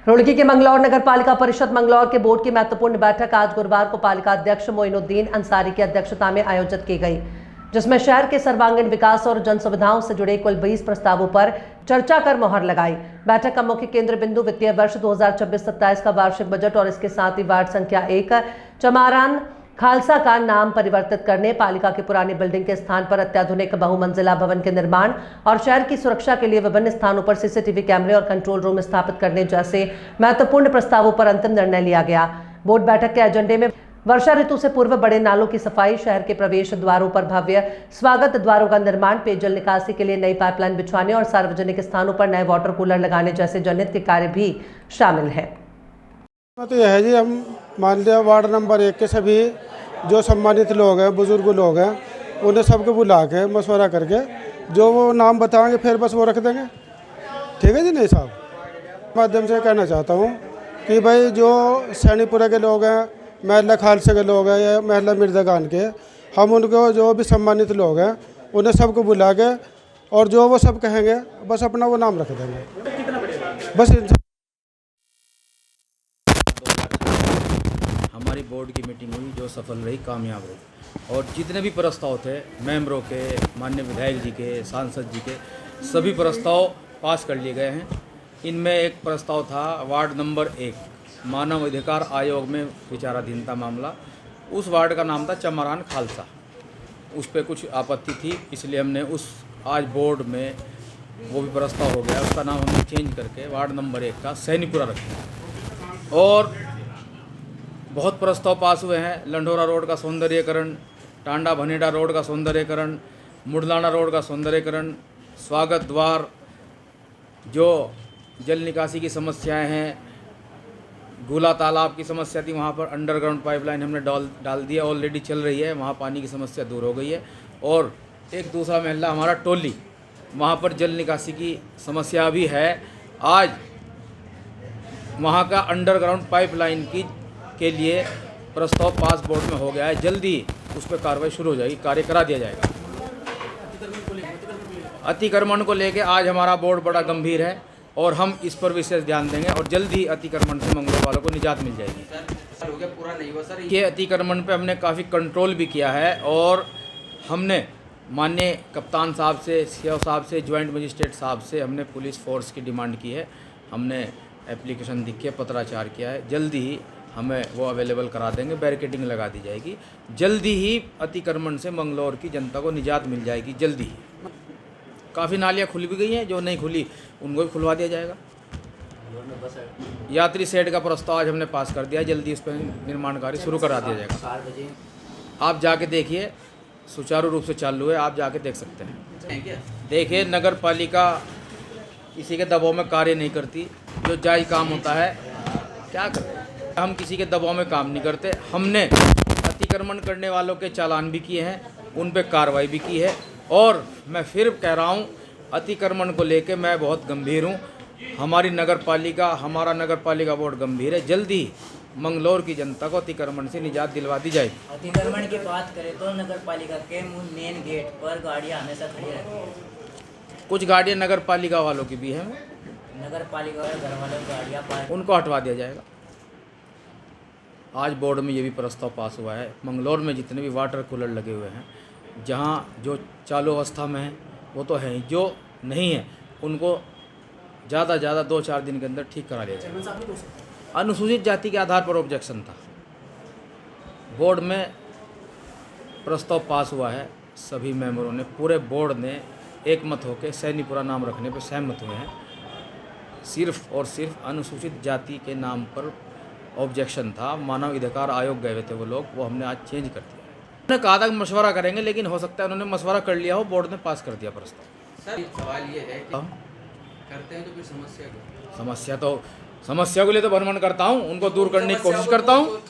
रुड़की के मंगलौर नगर पालिका परिषद मंगलौर के बोर्ड की महत्वपूर्ण बैठक आज गुरुवार को पालिका अध्यक्ष मोइनुद्दीन अंसारी की अध्यक्षता में आयोजित की गई, जिसमें शहर के सर्वांगीण विकास और जन सुविधाओं से जुड़े कुल 20 प्रस्तावों पर चर्चा कर मुहर लगाई। बैठक का मुख्य केंद्र बिंदु वित्तीय वर्ष 2026-27 का वार्षिक बजट और इसके साथ ही वार्ड संख्या 1 चमारान खालसा का नाम परिवर्तित करने, पालिका की पुरानी बिल्डिंग के स्थान पर अत्याधुनिक बहुमंजिला भवन के निर्माण और शहर की सुरक्षा के लिए विभिन्न स्थानों पर सीसीटीवी कैमरे और कंट्रोल रूम स्थापित करने जैसे महत्वपूर्ण प्रस्तावों पर अंतिम निर्णय लिया गया। बोर्ड बैठक के एजेंडे में वर्षा ऋतु से पूर्व बड़े नालों की सफाई, शहर के प्रवेश द्वारों पर भव्य स्वागत द्वारों का निर्माण, पेयजल निकासी के लिए नई पाइपलाइन बिछवाने और सार्वजनिक स्थानों पर नए वाटर कूलर लगाने जैसे जनहित के कार्य भी शामिल हैं। तो यह है जी, हम मान लिया वार्ड नंबर 1 के सभी जो सम्मानित लोग हैं, बुजुर्ग लोग हैं, उन्हें सबको बुला के मशवरा करके जो वो नाम बताएंगे फिर बस वो रख देंगे। ठीक है जी। नहीं साहब, माध्यम से कहना चाहता हूँ कि भाई जो सैनीपुरा के लोग हैं, महला खालसा के लोग हैं या महला मिर्जागान के, हम उनको जो भी सम्मानित लोग हैं उन्हें सबको बुला के और जो वो सब कहेंगे बस अपना वो नाम रख देंगे बस। हमारी बोर्ड की मीटिंग हुई जो सफल रही, कामयाब रही, और जितने भी प्रस्ताव थे मेंबरों के, माननीय विधायक जी के, सांसद जी के, सभी प्रस्ताव पास कर लिए गए हैं। इनमें एक प्रस्ताव था वार्ड नंबर 1 मानव अधिकार आयोग में विचाराधीन था मामला। उस वार्ड का नाम था चमारान खालसा। उस पर कुछ आपत्ति थी, इसलिए हमने उस आज बोर्ड में वो भी प्रस्ताव हो गया, उसका नाम हमने चेंज करके वार्ड नंबर 1 का सैनीपुरा रखा। और बहुत प्रस्ताव पास हुए हैं। लंढोरा रोड का सौंदर्यीकरण, टांडा भनेड़ा रोड का सौंदर्यीकरण, मुडलाना रोड का सौंदर्यीकरण, स्वागत द्वार, जो जल निकासी की समस्याएं हैं, गुला तालाब की समस्या थी, वहाँ पर अंडरग्राउंड पाइपलाइन हमने डाल दिया, ऑलरेडी चल रही है, वहाँ पानी की समस्या दूर हो गई है। और एक दूसरा महल्ला हमारा टोली, वहाँ पर जल निकासी की समस्या भी है। आज वहाँ का अंडरग्राउंड पाइपलाइन के लिए प्रस्ताव पास बोर्ड में हो गया है। जल्दी उस पर कार्रवाई शुरू हो जाएगी, कार्य करा दिया जाएगा। अतिक्रमण को लेकर आज हमारा बोर्ड बड़ा गंभीर है और हम इस पर विशेष ध्यान देंगे और जल्दी अतिक्रमण से मंगलोर वालों को निजात मिल जाएगी। ये अतिक्रमण पे हमने काफ़ी कंट्रोल भी किया है और हमने माननीय कप्तान साहब से, सीओ साहब से, ज्वाइंट मजिस्ट्रेट साहब से हमने पुलिस फोर्स की डिमांड की है। हमने एप्लीकेशन लिख के पत्राचार किया है। जल्दी ही हमें वो अवेलेबल करा देंगे, बैरिकेडिंग लगा दी जाएगी। जल्दी ही अतिक्रमण से मंगलौर की जनता को निजात मिल जाएगी। जल्दी ही काफ़ी नालियाँ खुल भी गई हैं, जो नहीं खुली उनको भी खुलवा दिया जाएगा। यात्री शेड का प्रस्ताव आज हमने पास कर दिया है, जल्दी उस पर निर्माण कार्य शुरू करा दिया जाएगा। आप जाके देखिए, सुचारू रूप से चालू है, आप जाके देख सकते हैं। देखिए, नगर पालिका किसी के दबाव में कार्य नहीं करती। जो जायज़ काम होता है क्या करें, हम किसी के दबाव में काम नहीं करते। हमने अतिक्रमण करने वालों के चालान भी किए हैं, उन पे कार्रवाई भी की है। और मैं फिर कह रहा हूँ, अतिक्रमण को लेके मैं बहुत गंभीर हूँ। हमारी नगर पालिका, हमारा नगर पालिका बोर्ड गंभीर है। जल्दी मंगलौर की जनता को अतिक्रमण से निजात दिलवा दी जाएगी। अतिक्रमण की बात करें तो नगर पालिका के मेन गेट पर गाड़ियाँ हमेशा खड़ी रहती हैं। कुछ गाड़ियाँ नगर पालिका वालों की भी हैं, नगर पालिका वाले घर वालों की गाड़ियाँ पार्क, उनको हटवा दिया जाएगा। आज बोर्ड में ये भी प्रस्ताव पास हुआ है। मंगलौर में जितने भी वाटर कूलर लगे हुए हैं, जहाँ जो चालू अवस्था में है वो तो है, जो नहीं है उनको ज़्यादा 2-4 दिन के अंदर ठीक करा लिया जाएगा। अनुसूचित जाति के आधार पर ऑब्जेक्शन था। बोर्ड में प्रस्ताव पास हुआ है, सभी मेंबरों ने, पूरे बोर्ड ने एकमत होकर सैनीपुरा नाम रखने पर सहमत हुए हैं। सिर्फ और सिर्फ अनुसूचित जाति के नाम पर ऑब्जेक्शन था। मानव अधिकार आयोग गए हुए थे वो लोग, वो हमने आज चेंज कर दिया। उन्होंने कहा था कि मशवरा करेंगे, लेकिन हो सकता है उन्होंने मशवरा कर लिया हो, बोर्ड ने पास कर दिया प्रस्ताव। सर, सवाल ये है कि करते हैं तो कोई समस्या के लिए तो भ्रमण करता हूँ, उनको दूर करने की कोशिश करता हूँ।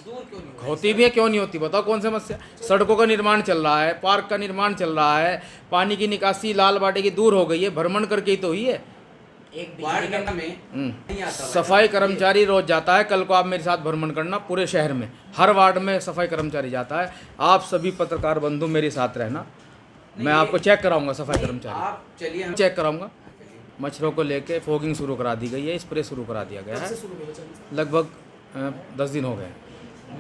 होती भी है, क्यों नहीं होती, बताओ कौन समस्या। सड़कों का निर्माण चल रहा है, पार्क का निर्माण चल रहा है, पानी की निकासी लाल बाटे की दूर हो गई है, भ्रमण करके ही तो हुई है। एक वार्ड में नहीं आता, सफाई कर्मचारी रोज जाता है। कल को आप मेरे साथ भ्रमण करना, पूरे शहर में हर वार्ड में सफाई कर्मचारी जाता है। आप सभी पत्रकार बंधु मेरे साथ रहना, मैं आपको चेक कराऊंगा। सफाई कर्मचारी आप चलिए, चेक कराऊंगा। मच्छरों को लेके फॉगिंग शुरू करा दी गई है, स्प्रे शुरू करा दिया गया है। लगभग 10 दिन हो गए।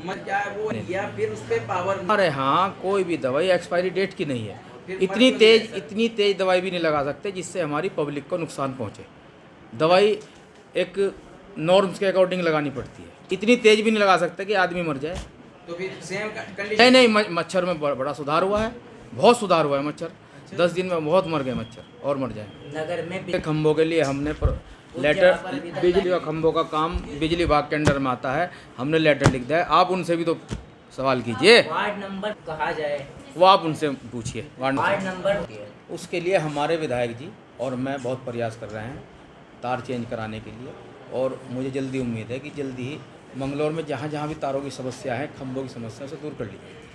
मत क्या है वो, या फिर उस पे पावर हमारे यहाँ कोई भी दवाई एक्सपायरी डेट की नहीं है। फिर इतनी मत तेज इतनी तेज दवाई भी नहीं लगा सकते जिससे हमारी पब्लिक को नुकसान पहुँचे। दवाई एक नॉर्म्स के अकॉर्डिंग लगानी पड़ती है। इतनी तेज भी नहीं लगा सकते कि आदमी मर जाए। तो फिर सेम कंडीशन। नहीं नहीं, मच्छर में बड़ा सुधार हुआ है, बहुत सुधार हुआ है मच्छर। 10 दिन में बहुत मर गए मच्छर और मर जाए। नगर में खंभों के लिए हमने लेटर, बिजली का खंभों का काम बिजली विभाग के अंडर में आता है, हमने लेटर लिख दिया है। आप उनसे भी तो सवाल कीजिए, वार्ड नंबर कहा जाए, वो आप उनसे पूछिए वार्ड नंबर। उसके लिए हमारे विधायक जी और मैं बहुत प्रयास कर रहे हैं तार चेंज कराने के लिए, और मुझे जल्दी उम्मीद है कि जल्दी ही मंगलौर में जहाँ जहाँ भी तारों की समस्या है, खंभों की समस्या से दूर कर ली जाएगी।